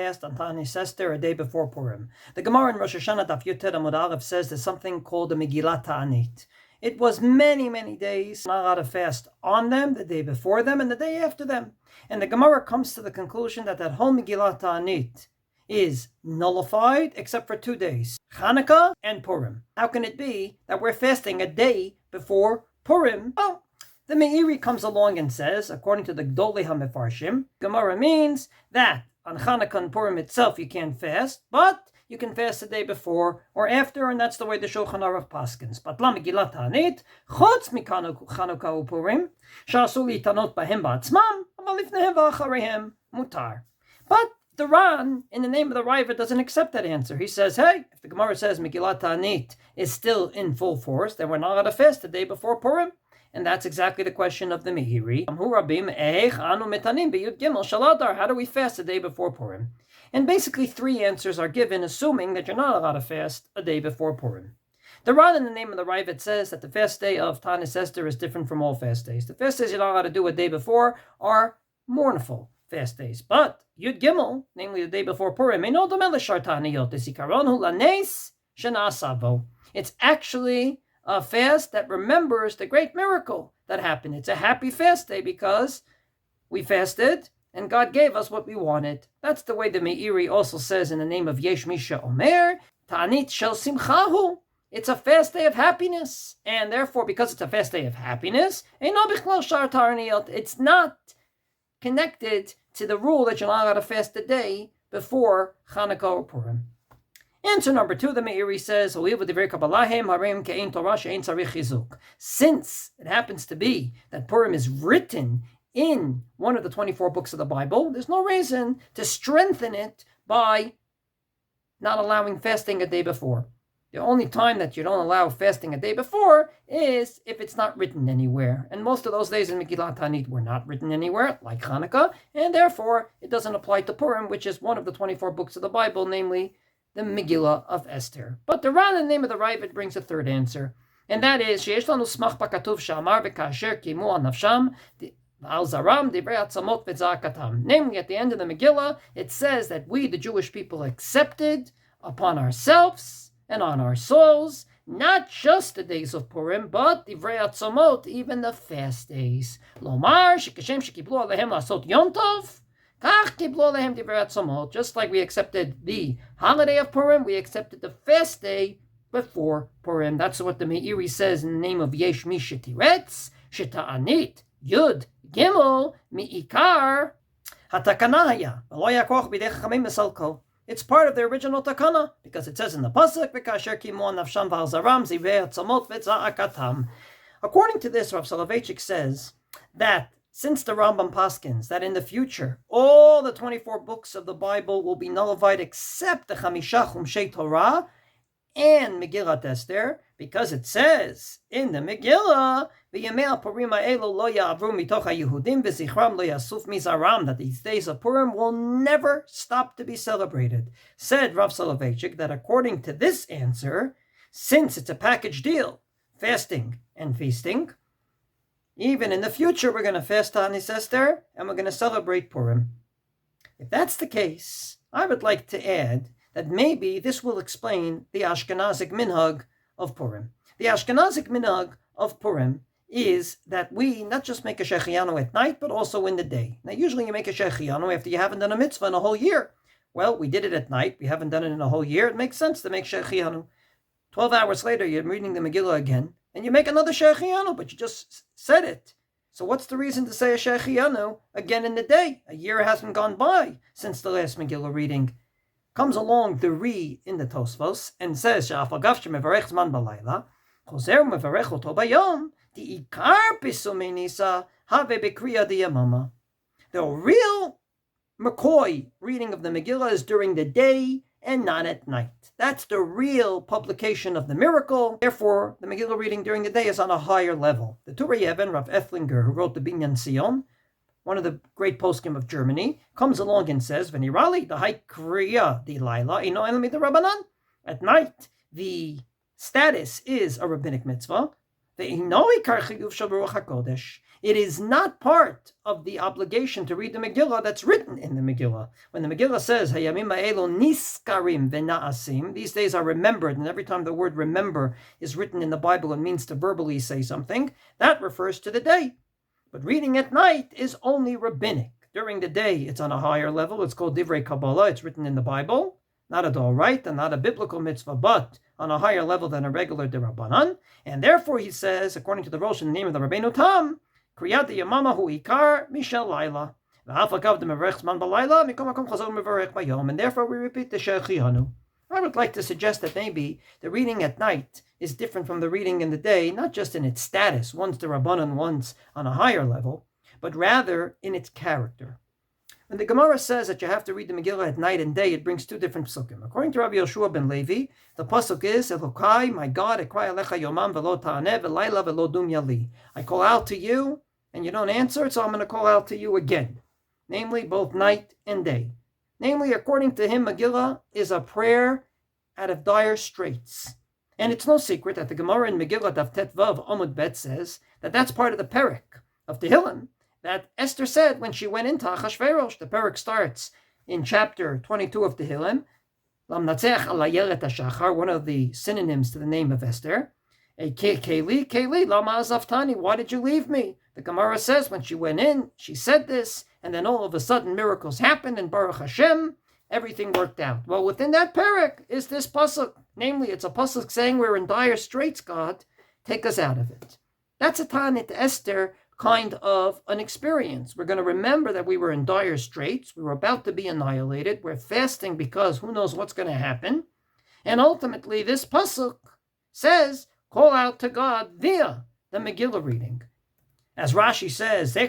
fast on Taanit Ester a day before Purim. The Gemara in Rosh Hashanah Daf Yud Amud Aleph says there's something called the Megillat Taanit. It was many, many days, not allowed to fast on them, the day before them, and the day after them. And the Gemara comes to the conclusion that whole Megillat Taanit is nullified except for 2 days, Hanukkah and Purim. How can it be that we're fasting a day before Purim? Oh, the Meiri comes along and says, according to the Gdolei HaMefarshim, Gemara means that on Hanukkah and Purim itself you can't fast, but you can fast the day before or after, and that's the way the Shulchan Aruch paskins. But la Megillat Taanit, chutz mikanu Chanukah uPurim, she'asu litanot bahem ba'atzmam, aval lifnehem v'achareihem mutar. But the Ran, in the name of the Raiva, doesn't accept that answer. He says, hey, if the Gemara says Megillat Taanit is still in full force, then we're not allowed to fast the day before Purim. And that's exactly the question of the Meiri. How do we fast the day before Purim? And basically 3 answers are given, assuming that you're not allowed to fast a day before Purim. The Ran in the name of the Raiva says that the fast day of Taanit Ester is different from all fast days. The fast days you're not allowed to do a day before are mournful fast days. But Yud Gimel, namely the day before Purim, it's actually a fast that remembers the great miracle that happened. It's a happy fast day because we fasted and God gave us what we wanted. That's the way the Meiri also says in the name of Yesh Misha Omer, Ta'anit Shel Simchahu. It's a fast day of happiness. And therefore, because it's a fast day of happiness, it's not connected to the rule that you're not allowed to fast the day before Hanukkah or Purim. Answer number 2, the Meiri says, since it happens to be that Purim is written in one of the 24 books of the Bible, there's no reason to strengthen it by not allowing fasting a day before. The only time that you don't allow fasting a day before is if it's not written anywhere. And most of those days in Megillat Taanit were not written anywhere, like Hanukkah, and therefore it doesn't apply to Purim, which is one of the 24 books of the Bible, namely the Megillah of Esther. But the Ran, in the name of the Raiva, brings a 3rd answer, and that is sheyesh lanu smach bakatuv she'amar v'kasher kimu al nafsham al zaram divrei atzamot v'zakatam. Namely, at the end of the Megillah, it says that we, the Jewish people, accepted upon ourselves and on our souls not just the days of Purim, but divrei atzamot, even the fast days. Lomar shekashem shekiblu alehem lasot yom tov. Just like we accepted the holiday of Purim, we accepted the fast day before Purim. That's what the Meiri says in the name of Yesh Mi Shetiretz, Sheta'anit, Yud, Gimel, Mi'ikar, Hatakanaya, It's part of the original takana, because it says in the Pasuk, V'kasher kimo nafsham v'al zaram zivei atzamot v'tza'akatam. According to this, Rav Soloveitchik says that since the Rambam paskins that in the future all the 24 books of the Bible will be nullified except the Chamisha Chumshei Torah and Megillat Esther, because it says in the Megillah, V'yamei Purim ha'elu lo ya'avru mitoch ha'Yehudim v'zichram lo yasuf mizaram, that these days of Purim will never stop to be celebrated. Said Rav Soloveitchik that according to this answer, since it's a package deal, fasting and feasting, even in the future, we're going to fast Taanit Ester and we're going to celebrate Purim. If that's the case, I would like to add that maybe this will explain the Ashkenazic minhag of Purim. The Ashkenazic minhag of Purim is that we not just make a shechianu at night, but also in the day. Now, usually you make a shechianu after you haven't done a mitzvah in a whole year. Well, we did it at night. We haven't done it in a whole year. It makes sense to make shechianu. 12 hours later, you're reading the Megillah again, and you make another shechianu, but you just said it. So what's the reason to say a shechianu again in the day? A year hasn't gone by since the last Megillah reading. Comes along the Ri in the Tosfos and says, Sha'afagav shemevarech zman balayla, chozer mevarech oto bayom, the ikar pisumei nisa have bekriya diyamama. The real McCoy reading of the Megillah is during the day and not at night. That's the real publication of the miracle. Therefore, the Megillah reading during the day is on a higher level. The Turei Even, Rav Efflinger, who wrote the Binyan Sion, one of the great poskim of Germany, comes along and says, V'nirali the kriya di laila ino elmi the rabbanan. At night, the status is a rabbinic mitzvah. It is not part of the obligation to read the Megillah that's written in the Megillah. When the Megillah says, Hayamim ha'elu niskarim v'na'asim, these days are remembered, and every time the word remember is written in the Bible, it means to verbally say something, that refers to the day. But reading at night is only rabbinic. During the day, it's on a higher level. It's called Divrei Kabbalah. It's written in the Bible. Not a d'oraita, not a biblical mitzvah, but on a higher level than a regular d'Rabbanan. And therefore, he says, according to the Rosh in the name of the Rabbeinu Tam, Kriyat Yamama hu ikar mishel laila. And therefore, we repeat the Shechianu. I would like to suggest that maybe the reading at night is different from the reading in the day, not just in its status, one's d'Rabbanan, one's on a higher level, but rather in its character. When the Gemara says that you have to read the Megillah at night and day, it brings two different psukim. According to Rabbi Yoshua ben Levi, the pasuk is, Elokai, my God, I cry alecha yomam velo ta'aneh v'layla velo dum yali. I call out to you, and you don't answer, so I'm going to call out to you again. Namely, both night and day. Namely, according to him, Megillah is a prayer out of dire straits. And it's no secret that the Gemara in Megillah Daf Tet Vav Amud Bet says that that's part of the perek of Tehillim that Esther said when she went into Achashverosh. The perek starts in chapter 22 of Tehillim, Lamnatzeach al Ayelet HaShachar, one of the synonyms to the name of Esther. Keli, lama azaftani, why did you leave me? The Gemara says when she went in, she said this, and then all of a sudden miracles happened, and Baruch Hashem, everything worked out. Well, within that perek is this pasuk. Namely, it's a pasuk saying we're in dire straits, God, take us out of it. That's a Taanit Ester kind of an experience. We're going to remember that we were in dire straits. We were about to be annihilated. We're fasting because who knows what's going to happen. And ultimately, this pasuk says, call out to God via the Megillah reading. As Rashi says, to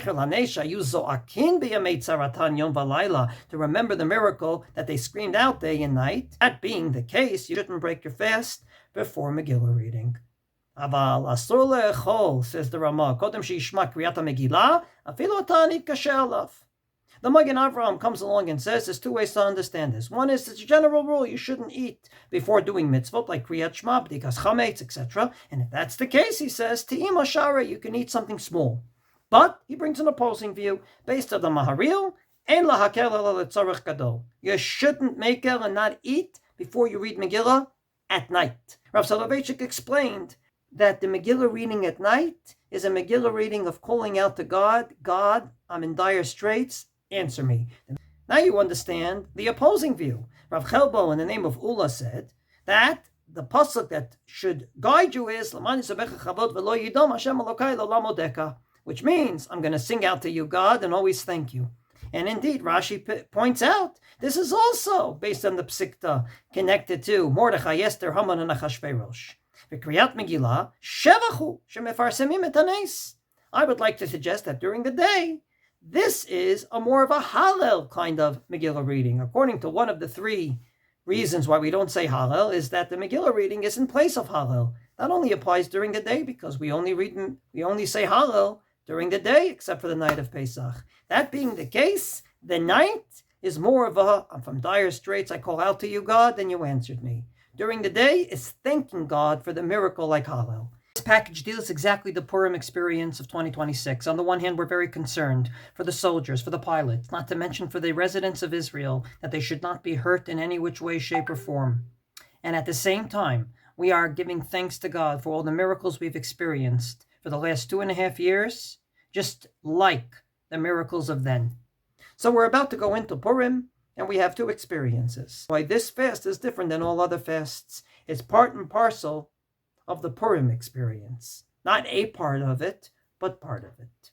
remember the miracle that they screamed out day and night. That being the case, you shouldn't break your fast before Megillah reading. Aval asur le'echol, says the Ramah, kodem she'yishma kriyat Megillah, afilo ta'anit kasher alav. The Magen Avraham comes along and says there's two ways to understand this. One is it's a general rule, you shouldn't eat before doing mitzvot like Kriyat Shema, B'dikas Chametz, etc. And if that's the case, he says, Te'im Ashara, you can eat something small. But he brings an opposing view based on the Maharil, Ein lahakel ela letzarech gadol. You shouldn't make el and not eat before you read Megillah at night. Rav Soloveitchik explained that the Megillah reading at night is a Megillah reading of calling out to God, God, I'm in dire straits, answer me. Now you understand the opposing view. Rav Chelbo, in the name of Ula, said that the pasuk that should guide you is which means I'm going to sing out to you, God, and always thank you. And indeed, Rashi points out this is also based on the psikta connected to Mordechai, Esther, Haman, and Achashverosh. V'kriyat Megillah shevachu shemefarsemim et hanes. I would like to suggest that during the day, this is a more of a Hallel kind of Megillah reading. According to one of the three reasons why we don't say Hallel is that the Megillah reading is in place of Hallel. That only applies during the day because we only say Hallel during the day except for the night of Pesach. That being the case, the night is more of a, I'm from dire straits, I call out to you, God, and you answered me. During the day is thanking God for the miracle like Hallel. This package deals exactly the Purim experience of 2026. On the one hand, we're very concerned for the soldiers, for the pilots, not to mention for the residents of Israel, that they should not be hurt in any which way, shape, or form. And at the same time, we are giving thanks to God for all the miracles we've experienced for the last 2.5 years, just like the miracles of then. So we're about to go into Purim, and we have two experiences. Why this fast is different than all other fasts. It's part and parcel of the Purim experience. Not a part of it, but part of it.